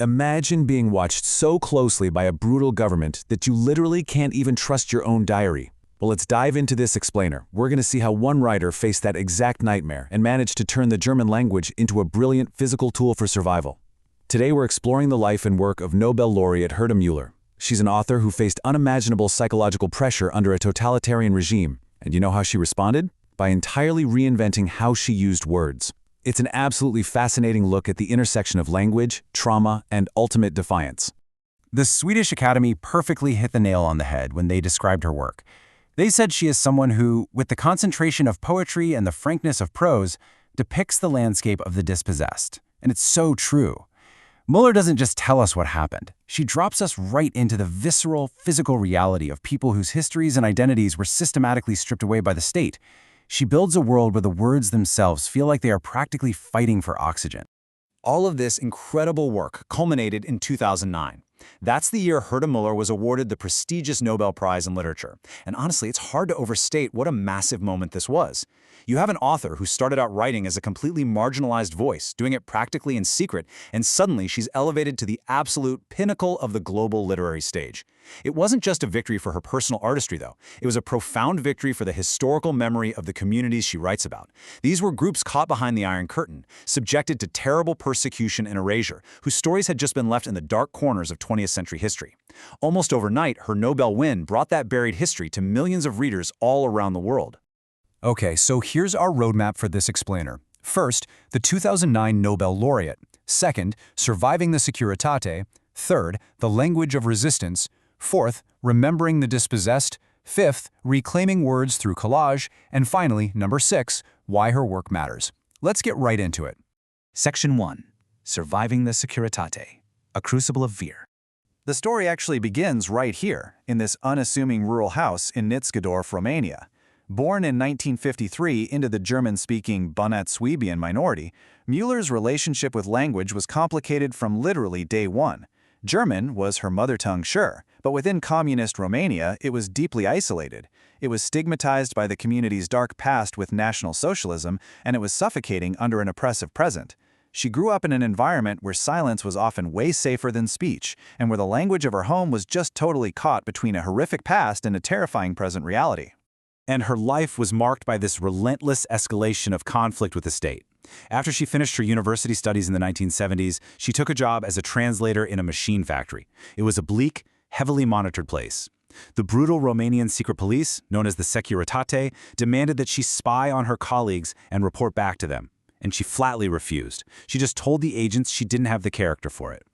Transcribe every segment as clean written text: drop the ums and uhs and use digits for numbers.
Imagine being watched so closely by a brutal government that you literally can't even trust your own diary. Well, let's dive into this explainer. We're going to see how one writer faced that exact nightmare and managed to turn the German language into a brilliant physical tool for survival. Today, we're exploring the life and work of Nobel laureate Herta Mueller. She's an author who faced unimaginable psychological pressure under a totalitarian regime. And you know how she responded? By entirely reinventing how she used words. It's an absolutely fascinating look at the intersection of language, trauma, and ultimate defiance. The Swedish Academy perfectly hit the nail on the head when they described her work. They said she is someone who, with the concentration of poetry and the frankness of prose, depicts the landscape of the dispossessed. And it's so true. Müller doesn't just tell us what happened. She drops us right into the visceral, physical reality of people whose histories and identities were systematically stripped away by the state. She builds a world where the words themselves feel like they are practically fighting for oxygen. All of this incredible work culminated in 2009. That's the year Herta Mueller was awarded the prestigious Nobel Prize in Literature. And honestly, it's hard to overstate what a massive moment this was. You have an author who started out writing as a completely marginalized voice, doing it practically in secret, and suddenly she's elevated to the absolute pinnacle of the global literary stage. It wasn't just a victory for her personal artistry, though. It was a profound victory for the historical memory of the communities she writes about. These were groups caught behind the Iron Curtain, subjected to terrible persecution and erasure, whose stories had just been left in the dark corners of 20th century history. Almost overnight, her Nobel win brought that buried history to millions of readers all around the world. Okay, so here's our roadmap for this explainer. First, the 2009 Nobel laureate. Second, surviving the Securitate. Third, the language of resistance. Fourth, remembering the dispossessed. Fifth, reclaiming words through collage. And finally, number 6, why her work matters. Let's get right into it. Section 1. Surviving the Securitate. A Crucible of Fear. The story actually begins right here, in this unassuming rural house in Nizhegorod, Romania. Born in 1953 into the German-speaking Banat-Swabian minority, Müller's relationship with language was complicated from literally day one. German was her mother tongue, sure, but within communist Romania, it was deeply isolated. It was stigmatized by the community's dark past with National Socialism, and it was suffocating under an oppressive present. She grew up in an environment where silence was often way safer than speech, and where the language of her home was just totally caught between a horrific past and a terrifying present reality. And her life was marked by this relentless escalation of conflict with the state. After she finished her university studies in the 1970s, she took a job as a translator in a machine factory. It was a bleak, heavily monitored place. The brutal Romanian secret police, known as the Securitate, demanded that she spy on her colleagues and report back to them. And she flatly refused. She just told the agents she didn't have the character for it.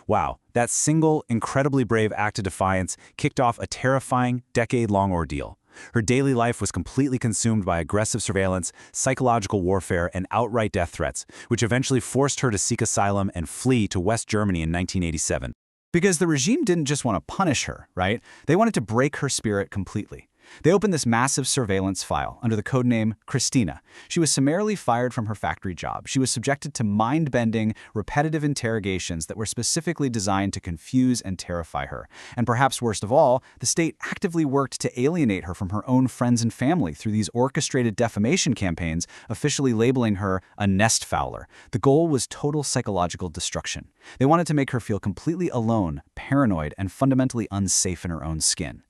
Wow, that single, incredibly brave act of defiance kicked off a terrifying, decade-long ordeal. Her daily life was completely consumed by aggressive surveillance, psychological warfare, and outright death threats, which eventually forced her to seek asylum and flee to West Germany in 1987. Because the regime didn't just want to punish her, right? They wanted to break her spirit completely. They opened this massive surveillance file under the codename Christina. She was summarily fired from her factory job. She was subjected to mind-bending, repetitive interrogations that were specifically designed to confuse and terrify her. And perhaps worst of all, the state actively worked to alienate her from her own friends and family through these orchestrated defamation campaigns, officially labeling her a nest fouler. The goal was total psychological destruction. They wanted to make her feel completely alone, paranoid, and fundamentally unsafe in her own skin.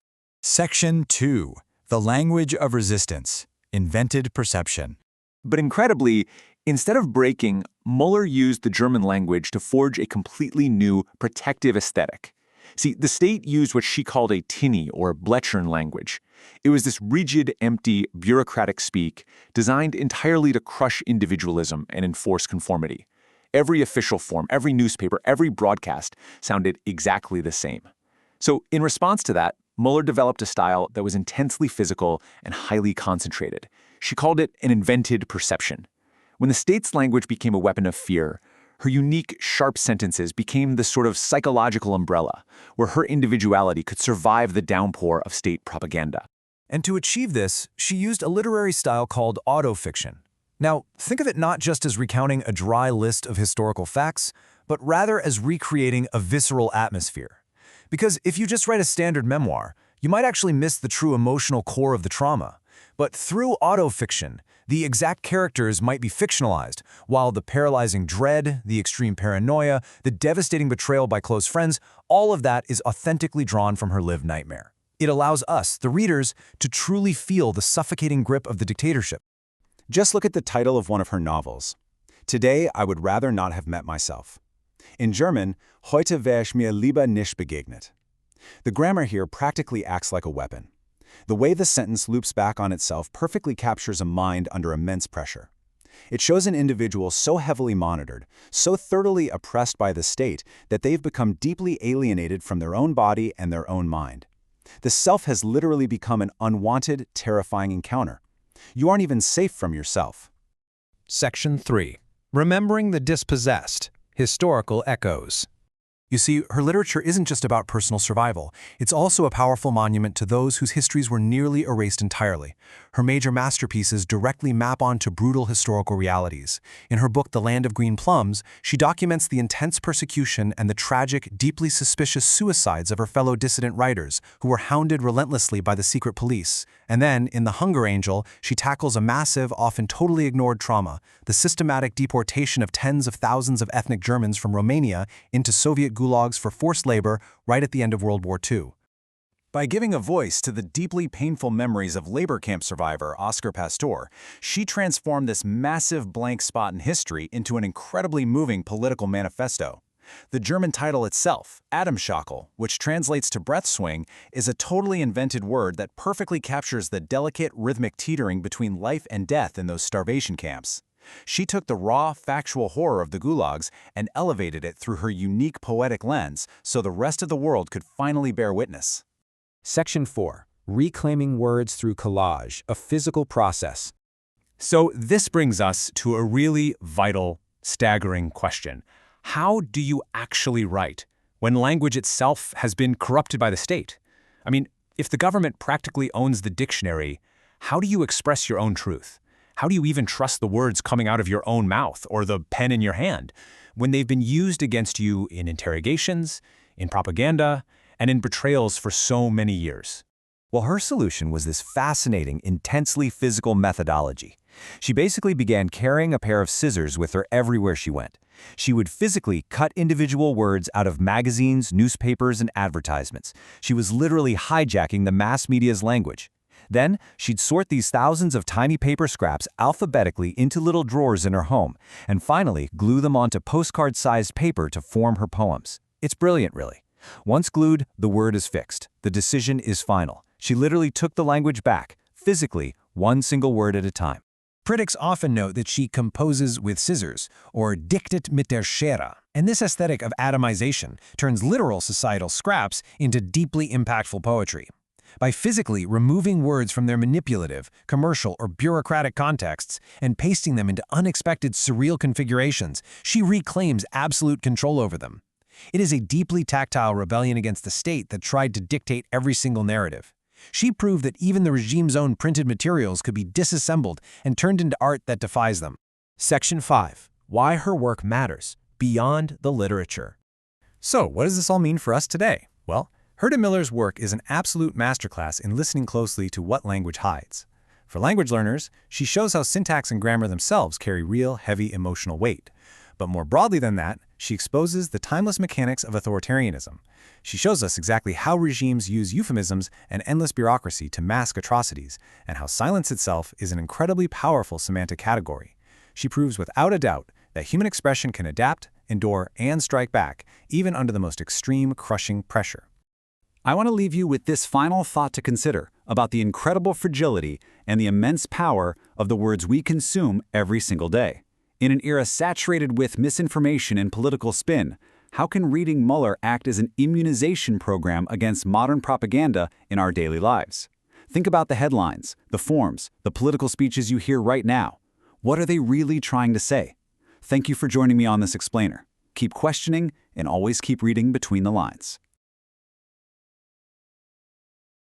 Section 2. The Language of Resistance. Invented Perception. But incredibly, instead of breaking, Müller used the German language to forge a completely new, protective aesthetic. See, the state used what she called a tinny or Blechern language. It was this rigid, empty, bureaucratic speak designed entirely to crush individualism and enforce conformity. Every official form, every newspaper, every broadcast sounded exactly the same. So in response to that, Müller developed a style that was intensely physical and highly concentrated. She called it an invented perception. When the state's language became a weapon of fear, her unique, sharp sentences became the sort of psychological umbrella where her individuality could survive the downpour of state propaganda. And to achieve this, she used a literary style called autofiction. Now, think of it not just as recounting a dry list of historical facts, but rather as recreating a visceral atmosphere. Because if you just write a standard memoir, you might actually miss the true emotional core of the trauma. But through autofiction, the exact characters might be fictionalized, while the paralyzing dread, the extreme paranoia, the devastating betrayal by close friends, all of that is authentically drawn from her lived nightmare. It allows us, the readers, to truly feel the suffocating grip of the dictatorship. Just look at the title of one of her novels. Today, I would rather not have met myself. In German, heute wäre ich mir lieber nicht begegnet. The grammar here practically acts like a weapon. The way the sentence loops back on itself perfectly captures a mind under immense pressure. It shows an individual so heavily monitored, so thoroughly oppressed by the state, that they've become deeply alienated from their own body and their own mind. The self has literally become an unwanted, terrifying encounter. You aren't even safe from yourself. Section 3. Remembering the Dispossessed. Historical Echoes. You see, her literature isn't just about personal survival. It's also a powerful monument to those whose histories were nearly erased entirely. Her major masterpieces directly map onto brutal historical realities. In her book, The Land of Green Plums, she documents the intense persecution and the tragic, deeply suspicious suicides of her fellow dissident writers, who were hounded relentlessly by the secret police. And then, in The Hunger Angel, she tackles a massive, often totally ignored trauma, the systematic deportation of tens of thousands of ethnic Germans from Romania into Soviet gulags for forced labor right at the end of World War II. By giving a voice to the deeply painful memories of labor camp survivor Oscar Pastor, she transformed this massive blank spot in history into an incredibly moving political manifesto. The German title itself, Atemschaukel, which translates to breath swing, is a totally invented word that perfectly captures the delicate, rhythmic teetering between life and death in those starvation camps. She took the raw, factual horror of the gulags and elevated it through her unique poetic lens so the rest of the world could finally bear witness. Section 4. Reclaiming words through collage, a physical process. So this brings us to a really vital, staggering question. How do you actually write when language itself has been corrupted by the state? I mean, if the government practically owns the dictionary, how do you express your own truth? How do you even trust the words coming out of your own mouth or the pen in your hand when they've been used against you in interrogations, in propaganda, and in betrayals for so many years? Well, her solution was this fascinating, intensely physical methodology. She basically began carrying a pair of scissors with her everywhere she went. She would physically cut individual words out of magazines, newspapers, and advertisements. She was literally hijacking the mass media's language. Then, she'd sort these thousands of tiny paper scraps alphabetically into little drawers in her home, and finally glue them onto postcard-sized paper to form her poems. It's brilliant, really. Once glued, the word is fixed. The decision is final. She literally took the language back, physically, one single word at a time. Critics often note that she composes with scissors, or dichtet mit der Schere, and this aesthetic of atomization turns literal societal scraps into deeply impactful poetry. By physically removing words from their manipulative, commercial, or bureaucratic contexts and pasting them into unexpected surreal configurations, she reclaims absolute control over them. It is a deeply tactile rebellion against the state that tried to dictate every single narrative. She proved that even the regime's own printed materials could be disassembled and turned into art that defies them. Section 5. Why her work matters, beyond the literature. So, what does this all mean for us today? Well, Herta Mueller's work is an absolute masterclass in listening closely to what language hides. For language learners, she shows how syntax and grammar themselves carry real, heavy emotional weight. But more broadly than that, she exposes the timeless mechanics of authoritarianism. She shows us exactly how regimes use euphemisms and endless bureaucracy to mask atrocities, and how silence itself is an incredibly powerful semantic category. She proves without a doubt that human expression can adapt, endure, and strike back, even under the most extreme, crushing pressure. I want to leave you with this final thought to consider about the incredible fragility and the immense power of the words we consume every single day. In an era saturated with misinformation and political spin, how can reading Mueller act as an immunization program against modern propaganda in our daily lives? Think about the headlines, the forms, the political speeches you hear right now. What are they really trying to say? Thank you for joining me on this explainer. Keep questioning and always keep reading between the lines.